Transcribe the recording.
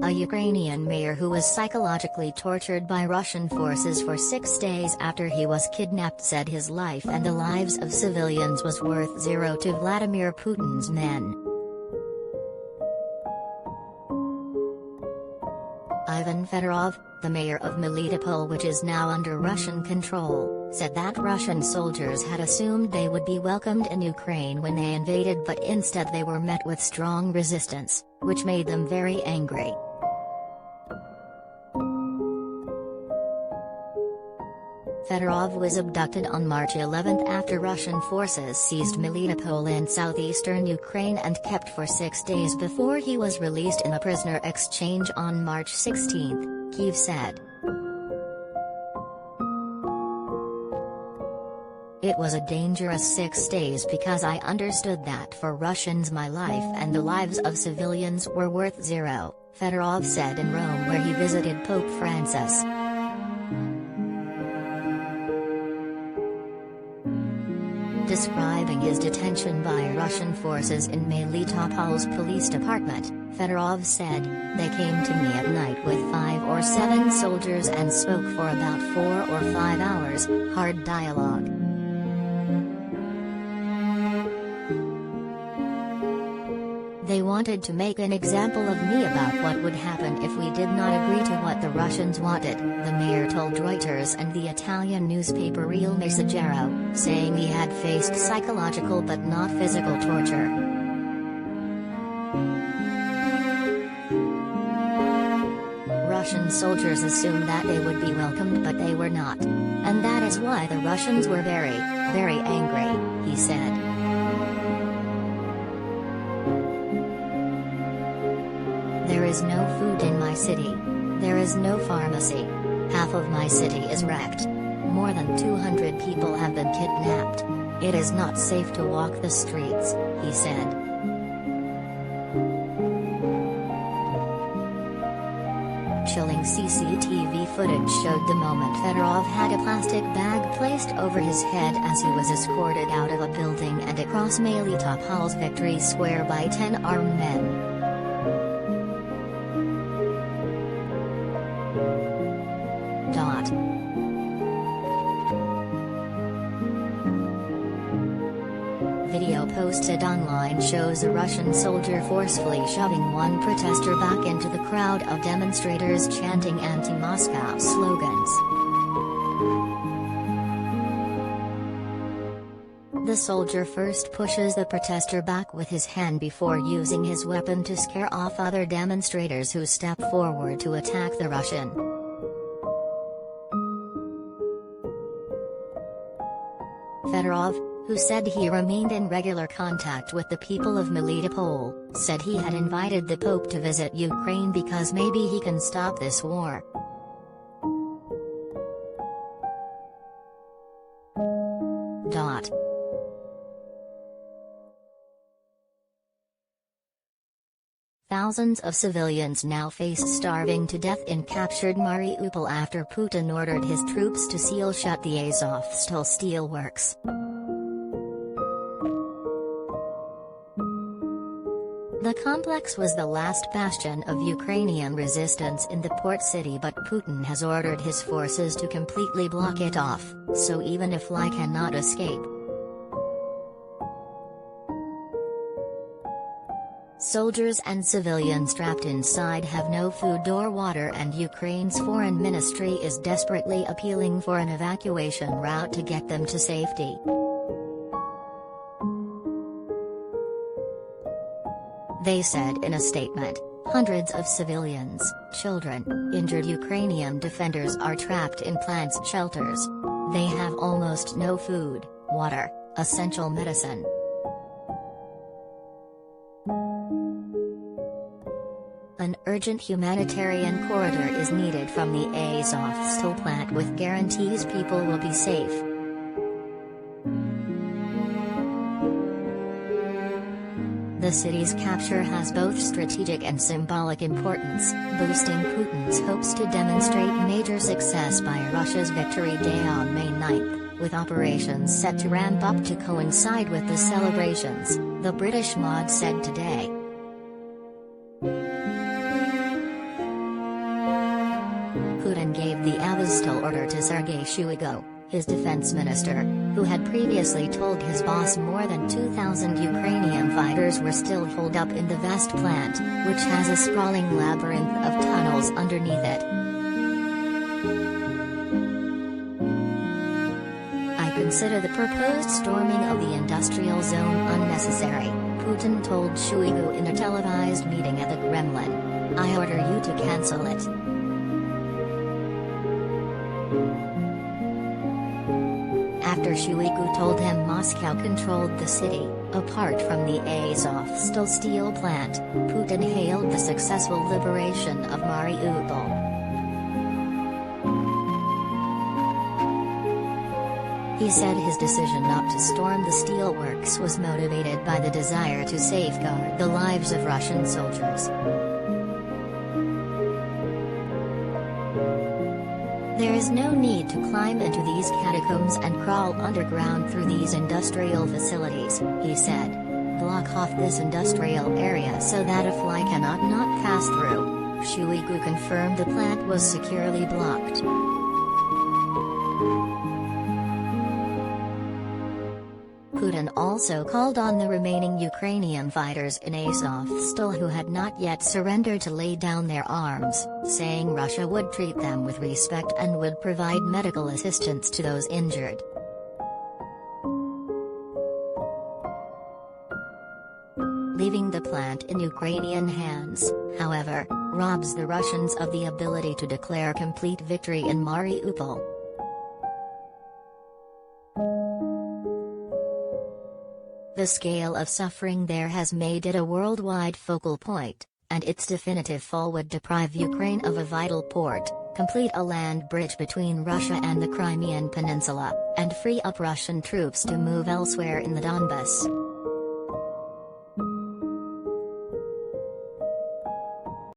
A Ukrainian mayor who was psychologically tortured by Russian forces for 6 days after he was kidnapped said his life and the lives of civilians was worth zero to Vladimir Putin's men. Ivan Fedorov, the mayor of Melitopol, which is now under Russian control, said that Russian soldiers had assumed they would be welcomed in Ukraine when they invaded, but instead they were met with strong resistance, which made them very angry. Fedorov was abducted on March 11 after Russian forces seized Melitopol in southeastern Ukraine and kept for 6 days before he was released in a prisoner exchange on March 16, Kyiv said. It was a dangerous 6 days because I understood that for Russians my life and the lives of civilians were worth zero, Fedorov said in Rome, where he visited Pope Francis. Describing his detention by Russian forces in Melitopol's police department, Fedorov said, "They came to me at night with 5 or 7 soldiers and spoke for about 4 or 5 hours, hard dialogue. They wanted to make an example of me about what would happen if we did not agree to what the Russians wanted," the mayor told Reuters and the Italian newspaper Il Messaggero, saying he had faced psychological but not physical torture. Russian soldiers assumed that they would be welcomed, but they were not. And that is why the Russians were very, very angry, he said. There is no food in my city. There is no pharmacy. Half of my city is wrecked. More than 200 people have been kidnapped. It is not safe to walk the streets, he said. Chilling CCTV footage showed the moment Fedorov had a plastic bag placed over his head as he was escorted out of a building and across Melitopol's Victory Square by 10 armed men. Video posted online shows a Russian soldier forcefully shoving one protester back into the crowd of demonstrators chanting anti-Moscow slogans. The soldier first pushes the protester back with his hand before using his weapon to scare off other demonstrators who step forward to attack the Russian. Fedorov, who said he remained in regular contact with the people of Melitopol, said he had invited the Pope to visit Ukraine because maybe he can stop this war. Thousands of civilians now face starving to death in captured Mariupol after Putin ordered his troops to seal shut the Azovstal steelworks. The complex was the last bastion of Ukrainian resistance in the port city, but Putin has ordered his forces to completely block it off, so even if Lie cannot escape. Soldiers and civilians trapped inside have no food or water, and Ukraine's foreign ministry is desperately appealing for an evacuation route to get them to safety. They said in a statement, hundreds of civilians, children, injured Ukrainian defenders are trapped in plants' shelters. They have almost no food, water, essential medicine. An urgent humanitarian corridor is needed from the Azovstal plant with guarantees people will be safe. The city's capture has both strategic and symbolic importance, boosting Putin's hopes to demonstrate major success by Russia's Victory Day on May 9, with operations set to ramp up to coincide with the celebrations, the British MOD said today. Putin gave the abducted order to Sergei Shoigu, his defense minister, who had previously told his boss more than 2,000 Ukrainian fighters were still holed up in the vast plant, which has a sprawling labyrinth of tunnels underneath it. "I consider the proposed storming of the industrial zone unnecessary," Putin told Shoigu in a televised meeting at the Kremlin. "I order you to cancel it." After Shoigu told him Moscow controlled the city, apart from the Azovstal steel plant, Putin hailed the successful liberation of Mariupol. He said his decision not to storm the steelworks was motivated by the desire to safeguard the lives of Russian soldiers. "There is no need to climb into these catacombs and crawl underground through these industrial facilities," he said. "Block off this industrial area so that a fly cannot not pass through." Shoigu confirmed the plant was securely blocked. Putin also called on the remaining Ukrainian fighters in Azovstal who had not yet surrendered to lay down their arms, saying Russia would treat them with respect and would provide medical assistance to those injured. Leaving the plant in Ukrainian hands, however, robs the Russians of the ability to declare complete victory in Mariupol. The scale of suffering there has made it a worldwide focal point, and its definitive fall would deprive Ukraine of a vital port, complete a land bridge between Russia and the Crimean Peninsula, and free up Russian troops to move elsewhere in the Donbas.